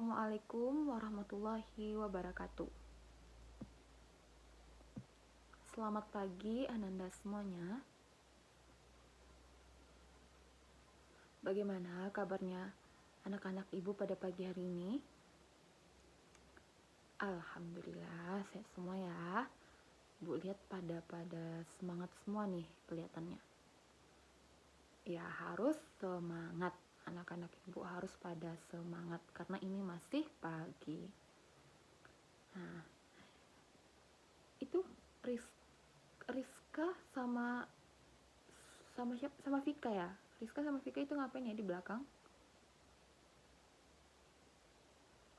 Assalamualaikum warahmatullahi wabarakatuh. Selamat pagi Ananda semuanya. Bagaimana kabarnya anak-anak ibu pada pagi hari ini? Alhamdulillah sehat semua ya. Bu lihat pada semangat semua nih kelihatannya. Ya harus semangat, anak-anak ibu harus pada semangat karena ini masih pagi. Nah, itu Rizka sama siapa? Sama Vika ya? Rizka sama Vika itu ngapain ya di belakang?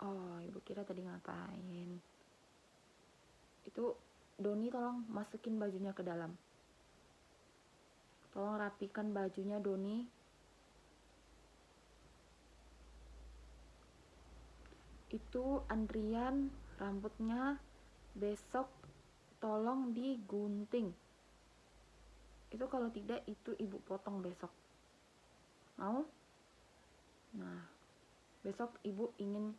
Oh, ibu kira tadi ngapain. Itu Doni tolong masukin bajunya ke dalam. Tolong rapikan bajunya Doni. Itu Andrian rambutnya besok tolong digunting. Itu kalau tidak itu ibu potong besok. Mau? Nah, besok ibu ingin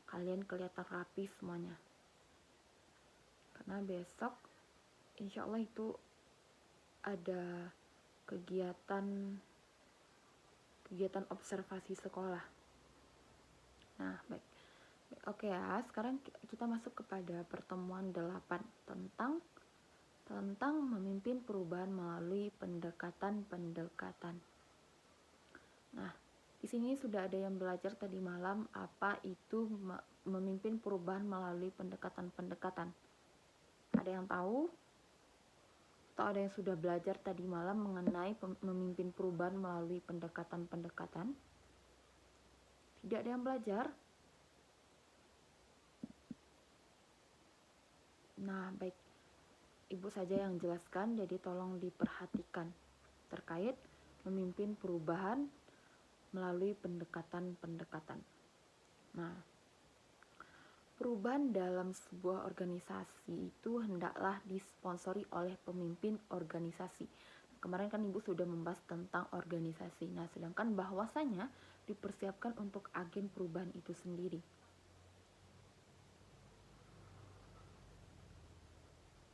kalian kelihatan rapi semuanya. Karena besok insya Allah itu ada kegiatan observasi sekolah. Nah, baik. Oke ya, sekarang kita masuk kepada pertemuan 8 tentang memimpin perubahan melalui pendekatan. Nah, di sini sudah ada yang belajar tadi malam apa itu memimpin perubahan melalui pendekatan. Ada yang tahu? Atau ada yang sudah belajar tadi malam mengenai memimpin perubahan melalui pendekatan? Tidak ada yang belajar? Nah, baik. Ibu saja yang jelaskan, jadi tolong diperhatikan terkait memimpin perubahan melalui pendekatan. Nah, perubahan dalam sebuah organisasi itu hendaklah disponsori oleh pemimpin organisasi. Kemarin kan Ibu sudah membahas tentang organisasi. Nah, sedangkan bahwasanya dipersiapkan untuk agen perubahan itu sendiri.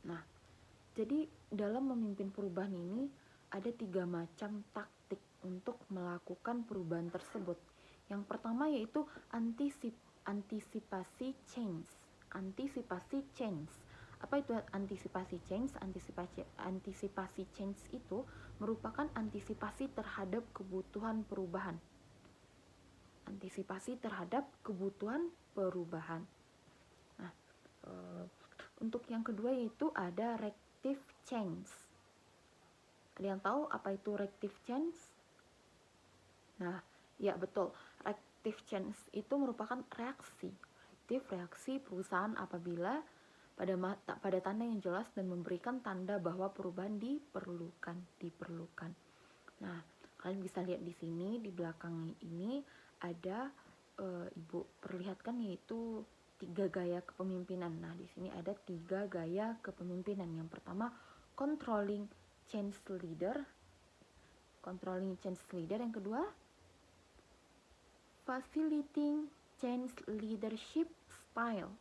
Nah, jadi dalam memimpin perubahan ini ada 3 macam taktik untuk melakukan perubahan tersebut. Yang pertama yaitu antisipasi change. Apa itu antisipasi change? Antisipasi change itu merupakan antisipasi terhadap kebutuhan perubahan. Nah, untuk yang kedua yaitu ada reactive change. Ada yang tahu apa itu reactive change? Nah, ya betul. Reactive change itu merupakan reaksi perusahaan apabila pada tanda yang jelas dan memberikan tanda bahwa perubahan diperlukan. Nah, kalian bisa lihat di sini di belakang ini ada Ibu perlihatkan yaitu 3 gaya kepemimpinan. Nah, di sini ada 3 gaya kepemimpinan. Yang pertama, controlling change leader. Yang kedua, facilitating change leadership style.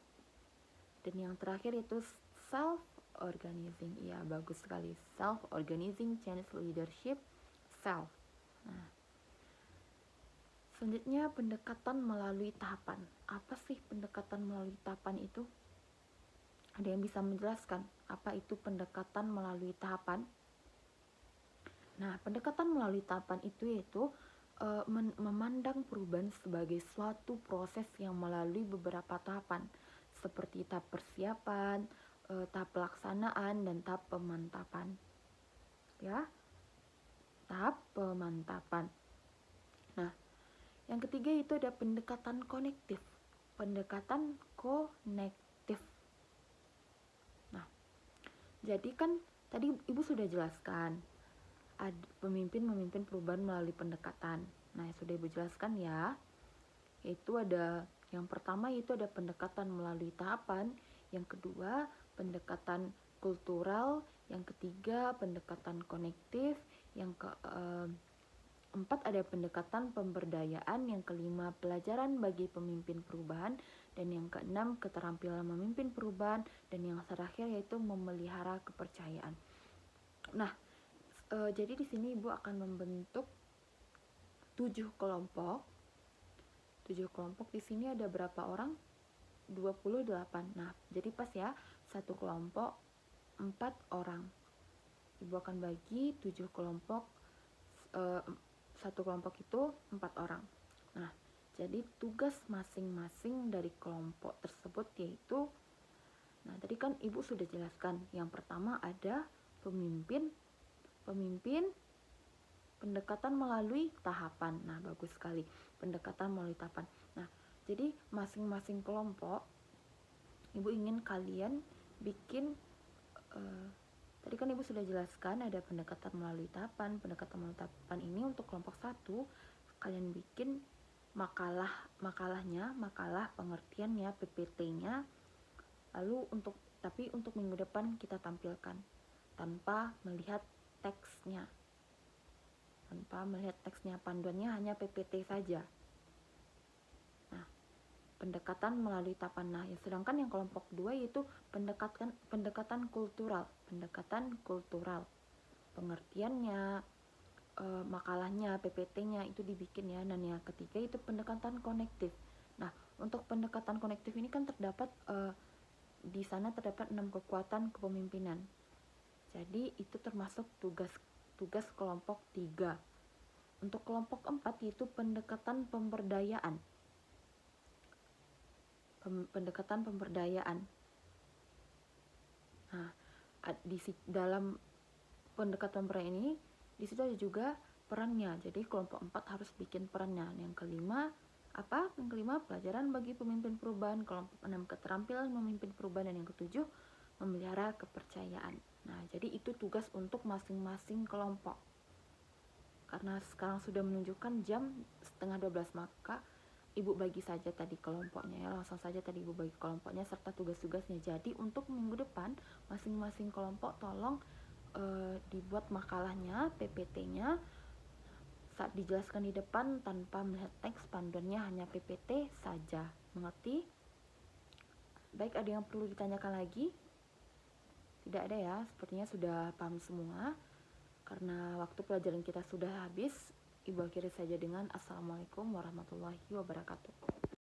Dan yang terakhir itu self-organizing. Ya, bagus sekali. Self-organizing change leadership self. Nah, selanjutnya pendekatan melalui tahapan. Apa sih pendekatan melalui tahapan itu? Ada yang bisa menjelaskan apa itu pendekatan melalui tahapan? Nah, pendekatan melalui tahapan itu yaitu memandang perubahan sebagai suatu proses yang melalui beberapa tahapan seperti tahap persiapan, tahap pelaksanaan, dan tahap pemantapan. Ya, tahap pemantapan. Nah, yang ketiga itu ada pendekatan konektif. Nah, jadi kan tadi Ibu sudah jelaskan pemimpin memimpin perubahan melalui pendekatan. Nah, sudah Ibu jelaskan ya. Yaitu ada yang pertama yaitu ada pendekatan melalui tahapan, yang kedua pendekatan kultural, yang ketiga pendekatan konektif, yang keempat ada pendekatan pemberdayaan, yang kelima pelajaran bagi pemimpin perubahan, dan yang keenam keterampilan memimpin perubahan, dan yang terakhir yaitu memelihara kepercayaan. Nah, jadi di sini Ibu akan membentuk 7 kelompok. 7 kelompok di sini ada berapa orang? 28. Nah, jadi pas ya, satu kelompok 4 orang. Ibu akan bagi 7 kelompok, satu kelompok itu 4 orang. Nah, jadi tugas masing-masing dari kelompok tersebut yaitu, nah tadi kan Ibu sudah jelaskan, yang pertama ada pemimpin, pendekatan melalui tahapan. Nah, bagus sekali, pendekatan melalui tahapan. Nah, jadi masing-masing kelompok Ibu ingin kalian bikin, tadi kan Ibu sudah jelaskan ada pendekatan melalui tahapan. Pendekatan melalui tahapan ini untuk kelompok 1, kalian bikin makalah pengertiannya, PPT-nya. Lalu untuk minggu depan kita tampilkan tanpa melihat teksnya. Panduannya hanya PPT saja. Nah, pendekatan melalui tahapan. Nah, sedangkan yang kelompok 2 yaitu pendekatan kultural. Pengertiannya, makalahnya, PPT-nya itu dibikin ya. Dan yang ketiga itu pendekatan konektif. Nah, untuk pendekatan konektif ini kan terdapat di sana terdapat 6 kekuatan kepemimpinan. Jadi itu termasuk tugas kelompok 3. Untuk kelompok 4 yaitu pendekatan pemberdayaan. Nah, di dalam pendekatan pemberdayaan ini di situ ada juga perannya. Jadi kelompok 4 harus bikin perannya. Yang kelima apa? Yang kelima pelajaran bagi pemimpin perubahan. Kelompok 6 keterampilan memimpin perubahan, dan yang ketujuh memelihara kepercayaan. Nah, jadi itu tugas untuk masing-masing kelompok. Karena sekarang sudah menunjukkan jam 11:30, maka Ibu bagi saja tadi kelompoknya ya, langsung saja tadi Ibu bagi kelompoknya serta tugas-tugasnya. Jadi untuk minggu depan masing-masing kelompok tolong dibuat makalahnya, PPT-nya saat dijelaskan di depan tanpa melihat teks, panduannya hanya PPT saja. Mengerti? Baik, ada yang perlu ditanyakan lagi? Tidak ada ya, sepertinya sudah paham semua. Karena waktu pelajaran kita sudah habis, Ibu akhiri saja dengan Assalamualaikum warahmatullahi wabarakatuh.